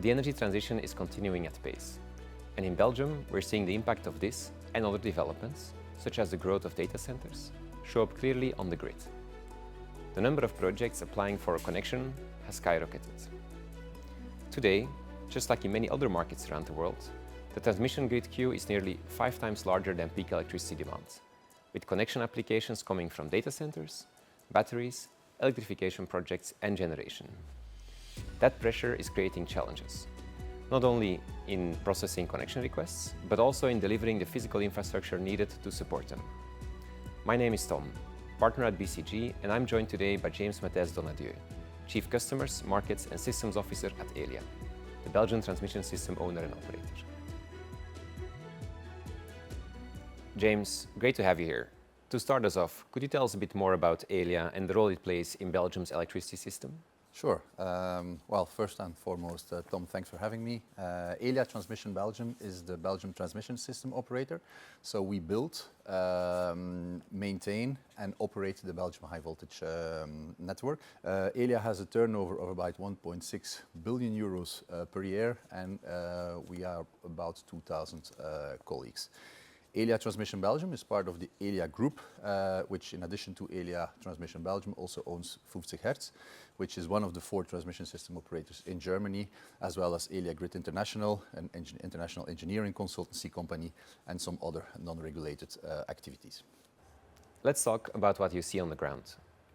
The energy transition is continuing at pace. And in Belgium, we're seeing the impact of this and other developments, such as the growth of data centers, show up clearly on the grid. The number of projects applying for a connection has skyrocketed. Today, just like in many other markets around the world, the transmission grid queue is nearly 5 times larger than peak electricity demand, with connection applications coming from data centers, batteries, electrification projects, and generation. That pressure is creating challenges, not only in processing connection requests, but also in delivering the physical infrastructure needed to support them. My name is Tom, partner at BCG, and I'm joined today by James Matthys-Donnadieu, Chief Customers, Markets and Systems Officer at Elia, the Belgian transmission system owner and operator. James, great to have you here. To start us off, could you tell us a bit more about Elia and the role it plays in Belgium's electricity system? Sure. Well, first and foremost, Tom, thanks for having me. Elia Transmission Belgium is the Belgium transmission system operator. So we build, maintain and operate the Belgium high voltage network. Elia has a turnover of about 1.6 billion euros per year, and we are about 2,000 colleagues. Elia Transmission Belgium is part of the Elia Group, which in addition to Elia Transmission Belgium also owns 50 Hertz, which is one of the 4 transmission system operators in Germany, as well as Elia Grid International, an international engineering consultancy company, and some other non-regulated activities. Let's talk about what you see on the ground.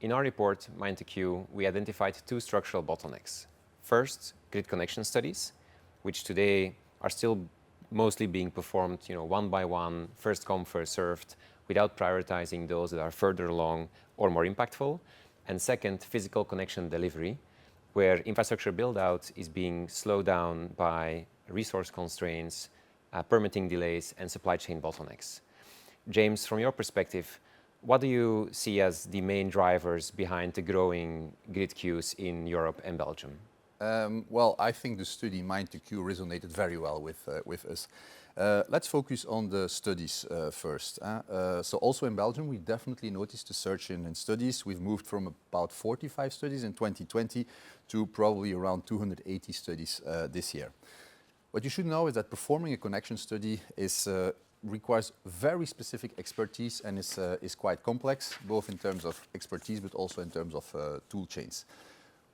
In our report, Mind the Queue, we identified 2 structural bottlenecks. First, grid connection studies, which today are still mostly being performed, one by one, first come, first served, without prioritizing those that are further along or more impactful. And second, physical connection delivery, where infrastructure build-out is being slowed down by resource constraints, permitting delays, and supply chain bottlenecks. James, from your perspective, what do you see as the main drivers behind the growing grid queues in Europe and Belgium? Well, I think the study Mind the Queue resonated very well with us. Let's focus on the studies first. So also in Belgium, we definitely noticed a surge in studies. We've moved from about 45 studies in 2020 to probably around 280 studies this year. What you should know is that performing a connection study requires very specific expertise and is quite complex, both in terms of expertise but also in terms of tool chains.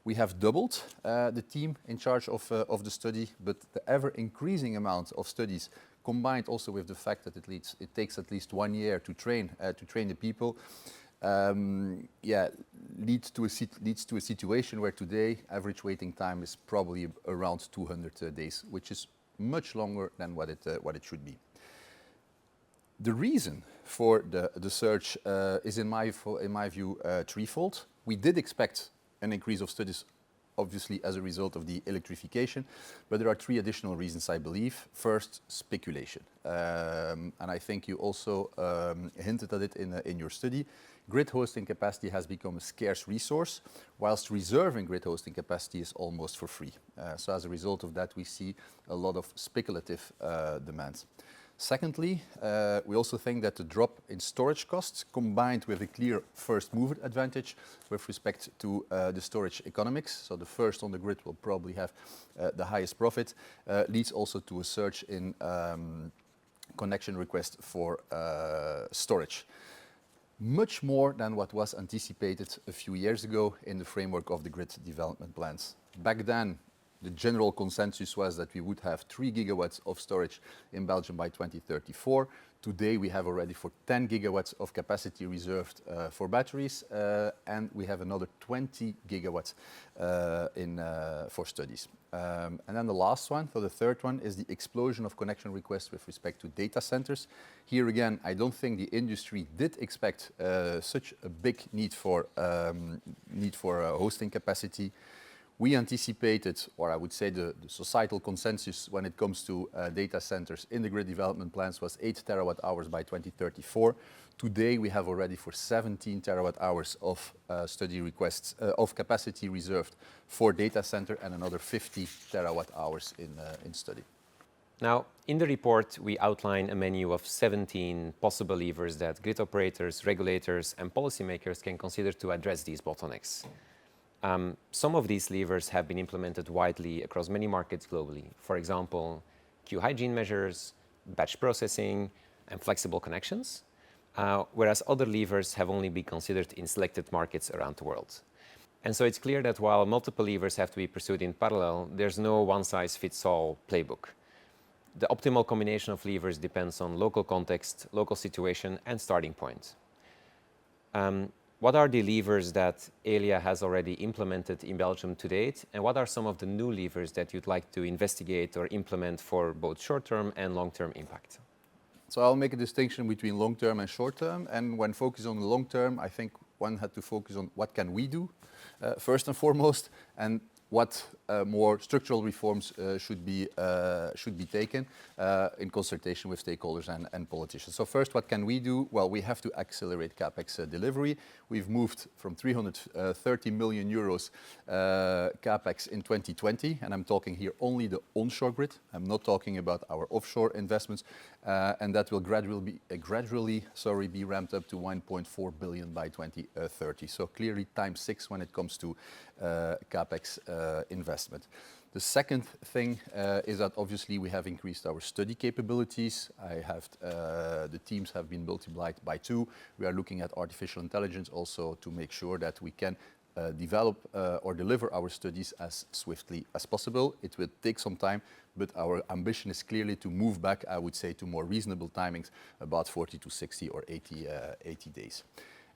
We have doubled the team in charge of the study, but the ever-increasing amount of studies, combined also with the fact that it takes at least 1 year to train the people, leads to a situation where today average waiting time is probably around 200 days, which is much longer than what it should be. The reason for the surge is, in my view, threefold. We did expect an increase of studies, obviously as a result of the electrification, but there are 3 additional reasons, I believe. First, speculation, and I think you also hinted at it in your study. Grid hosting capacity has become a scarce resource, whilst reserving grid hosting capacity is almost for free. So as a result of that, we see a lot of speculative demands. Secondly, we also think that the drop in storage costs, combined with a clear first mover advantage with respect to the storage economics, so the first on the grid will probably have the highest profit, leads also to a surge in connection requests for storage. Much more than what was anticipated a few years ago in the framework of the grid development plans. Back then, the general consensus was that we would have 3 gigawatts of storage in Belgium by 2034. Today we have already for 10 gigawatts of capacity reserved for batteries, and we have another 20 gigawatts for studies. And then the last one, so the third one, is the explosion of connection requests with respect to data centers. Here again, I don't think the industry did expect such a big need for hosting capacity. We anticipated, or I would say the societal consensus when it comes to data centers in the grid development plans was 8 terawatt hours by 2034. Today we have already for 17 terawatt hours of study requests of capacity reserved for data center and another 50 terawatt hours in study. Now, in the report, we outline a menu of 17 possible levers that grid operators, regulators, and policymakers can consider to address these bottlenecks. Some of these levers have been implemented widely across many markets globally. For example, queue hygiene measures, batch processing, and flexible connections, whereas other levers have only been considered in selected markets around the world. And so it's clear that while multiple levers have to be pursued in parallel, there's no one-size-fits-all playbook. The optimal combination of levers depends on local context, local situation, and starting point. What are the levers that Elia has already implemented in Belgium to date, and what are some of the new levers that you'd like to investigate or implement for both short-term and long-term impact? So I'll make a distinction between long-term and short-term, and when focused on the long-term, I think one had to focus on what can we do first and foremost, and what more structural reforms should be taken in consultation with stakeholders and politicians. So first, what can we do? Well, we have to accelerate CapEx delivery. We've moved from 330 million euros CapEx in 2020, and I'm talking here only the onshore grid. I'm not talking about our offshore investments, and that will gradually be ramped up to 1.4 billion by 2030. So clearly times 6 when it comes to CapEx investment. The second thing is that obviously we have increased our study capabilities. The teams have been multiplied by 2. We are looking at artificial intelligence also to make sure that we can develop or deliver our studies as swiftly as possible. It will take some time, but our ambition is clearly to move back, I would say, to more reasonable timings, about 40 to 60 or 80 days.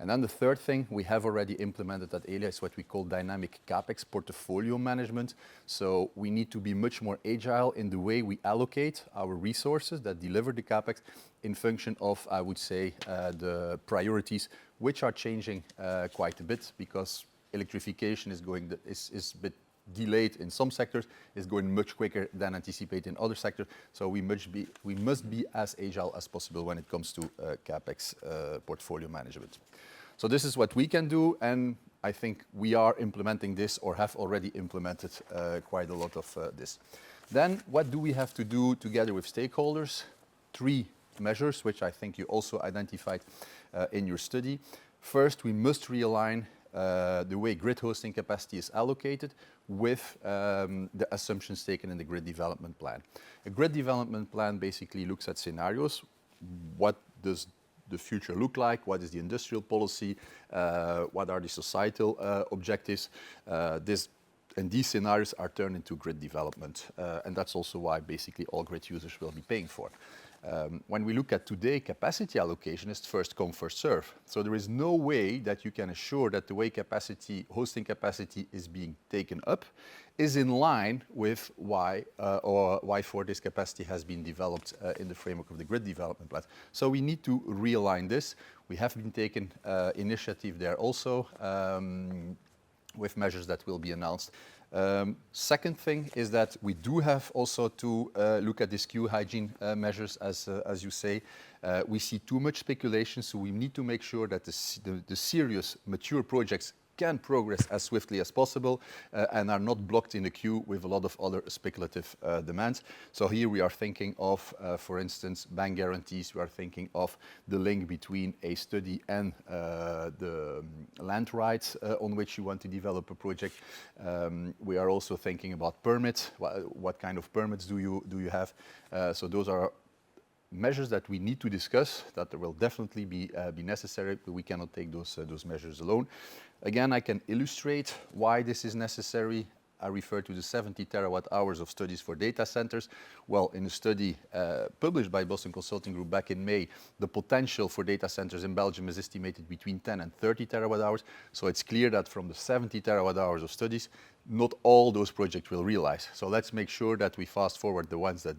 And then the third thing we have already implemented at Elia is what we call dynamic CapEx portfolio management. So we need to be much more agile in the way we allocate our resources that deliver the CapEx in function of, I would say, the priorities, which are changing quite a bit because electrification is a bit delayed in some sectors, is going much quicker than anticipated in other sectors. So we must be as agile as possible when it comes to CapEx portfolio management. So this is what we can do, and I think we are implementing this or have already implemented quite a lot of this. Then what do we have to do together with stakeholders? 3 measures, which I think you also identified in your study. First, we must realign the way grid hosting capacity is allocated with the assumptions taken in the grid development plan. A grid development plan basically looks at scenarios. What does the future look like? What is the industrial policy? What are the societal objectives? And these scenarios are turned into grid development. And that's also why basically all grid users will be paying for. When we look at today, capacity allocation is first come, first serve. So there is no way that you can assure that the way hosting capacity is being taken up is in line with why for this capacity has been developed in the framework of the grid development plan. So we need to realign this. We have been taking initiative there also with measures that will be announced. Second thing is that we do have also to look at these queue hygiene measures, as you say. We see too much speculation, so we need to make sure that the serious, mature projects can progress as swiftly as possible and are not blocked in the queue with a lot of other speculative demands. So here we are thinking of, for instance, bank guarantees. We are thinking of the link between a study and the land rights on which you want to develop a project. We are also thinking about permits. What kind of permits do you have? So those are measures that we need to discuss, that will definitely be necessary, but we cannot take those measures alone. Again, I can illustrate why this is necessary. I refer to the 70 terawatt hours of studies for data centers. Well, in a study published by Boston Consulting Group back in May, the potential for data centers in Belgium is estimated between 10 and 30 terawatt hours. So it's clear that from the 70 terawatt hours of studies, not all those projects will realize. So let's make sure that we fast forward the ones that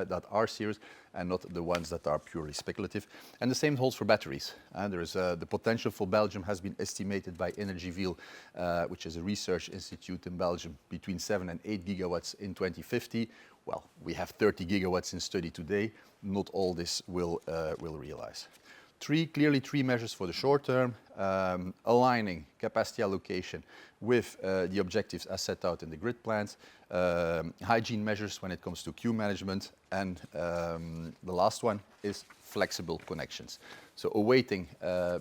that are serious and not the ones that are purely speculative. And the same holds for batteries. There is the potential for Belgium has been estimated by Energieville, which is a research institute in Belgium, between 7 and 8 gigawatts in 2050. Well, we have 30 gigawatts in study today. Not all this will realize. clearly three measures for the short term, aligning capacity allocation with the objectives as set out in the grid plans, hygiene measures when it comes to queue management, and the last one is flexible connections. So awaiting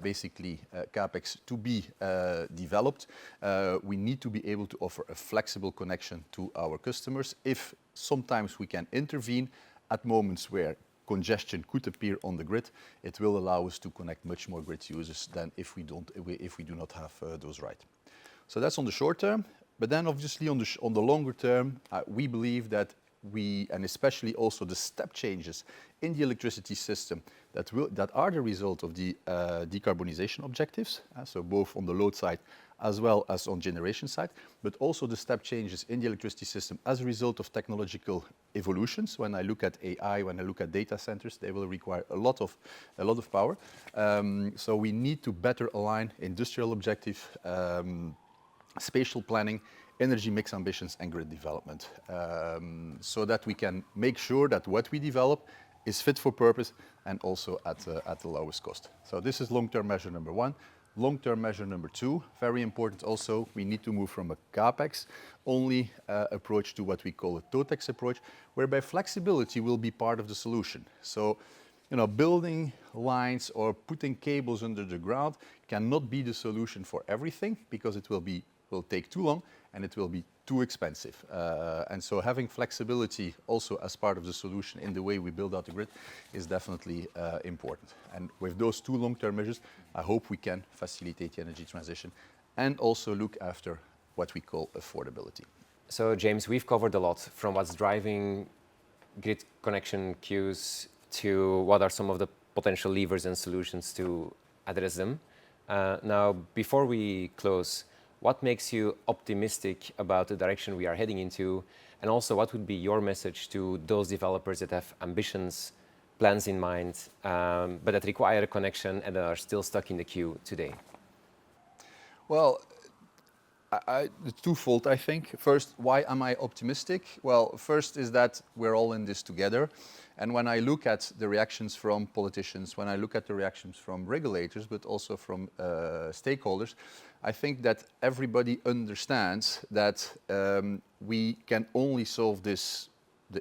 basically CapEx to be developed, we need to be able to offer a flexible connection to our customers. If sometimes we can intervene at moments where congestion could appear on the grid, it will allow us to connect much more grid users than if we do not have those right. So that's on the short term, but then obviously on the longer term, we believe that and especially also the step changes in the electricity system that are the result of the decarbonization objectives, so both on the load side as well as on generation side, but also the step changes in the electricity system as a result of technological evolutions. When I look at AI, when I look at data centers, they will require a lot of power. So we need to better align industrial objective, spatial planning, energy mix ambitions, and grid development, so that we can make sure that what we develop is fit for purpose and also at the lowest cost. So this is long-term measure number one. Long-term measure number two, very important also, we need to move from a CapEx only approach to what we call a TOTEX approach, whereby flexibility will be part of the solution. So, building lines or putting cables under the ground cannot be the solution for everything, because it will take too long and it will be too expensive. And so having flexibility also as part of the solution in the way we build out the grid is definitely important. And with those two long-term measures, I hope we can facilitate the energy transition and also look after what we call affordability. So James, we've covered a lot, from what's driving grid connection queues to what are some of the potential levers and solutions to address them. Now, before we close, what makes you optimistic about the direction we are heading into? And also, what would be your message to those developers that have ambitions, plans in mind, but that require a connection and are still stuck in the queue today? Well, it's twofold, I think. First, why am I optimistic? Well, first is that we're all in this together. And when I look at the reactions from politicians, when I look at the reactions from regulators, but also from stakeholders, I think that everybody understands that we can only solve the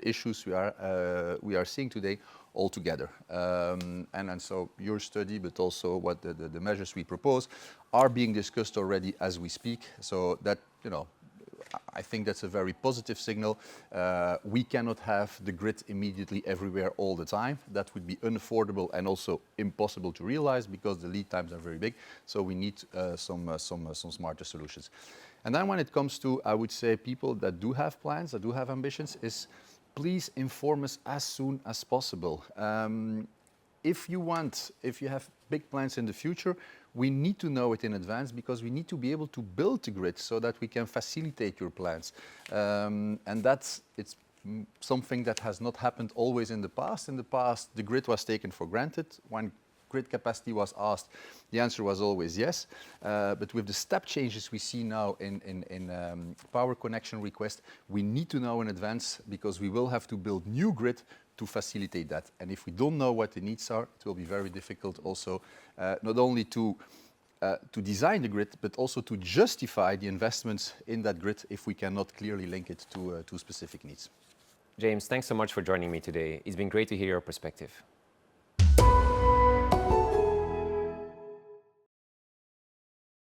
issues we are seeing today all together. And so your study, but also what the measures we propose, are being discussed already as we speak. So that, I think that's a very positive signal. We cannot have the grid immediately everywhere all the time. That would be unaffordable and also impossible to realize, because the lead times are very big. So we need some smarter solutions. And then when it comes to, I would say, people that do have plans, that do have ambitions, is please inform us as soon as possible. If you have big plans in the future, we need to know it in advance, because we need to be able to build the grid so that we can facilitate your plans. And it's something that has not happened always in the past. In the past, the grid was taken for granted. When grid capacity was asked, the answer was always yes. But with the step changes we see now in power connection requests, we need to know in advance, because we will have to build new grid to facilitate that. And if we don't know what the needs are, it will be very difficult also not only to design the grid, but also to justify the investments in that grid if we cannot clearly link it to specific needs. James, thanks so much for joining me today. It's been great to hear your perspective.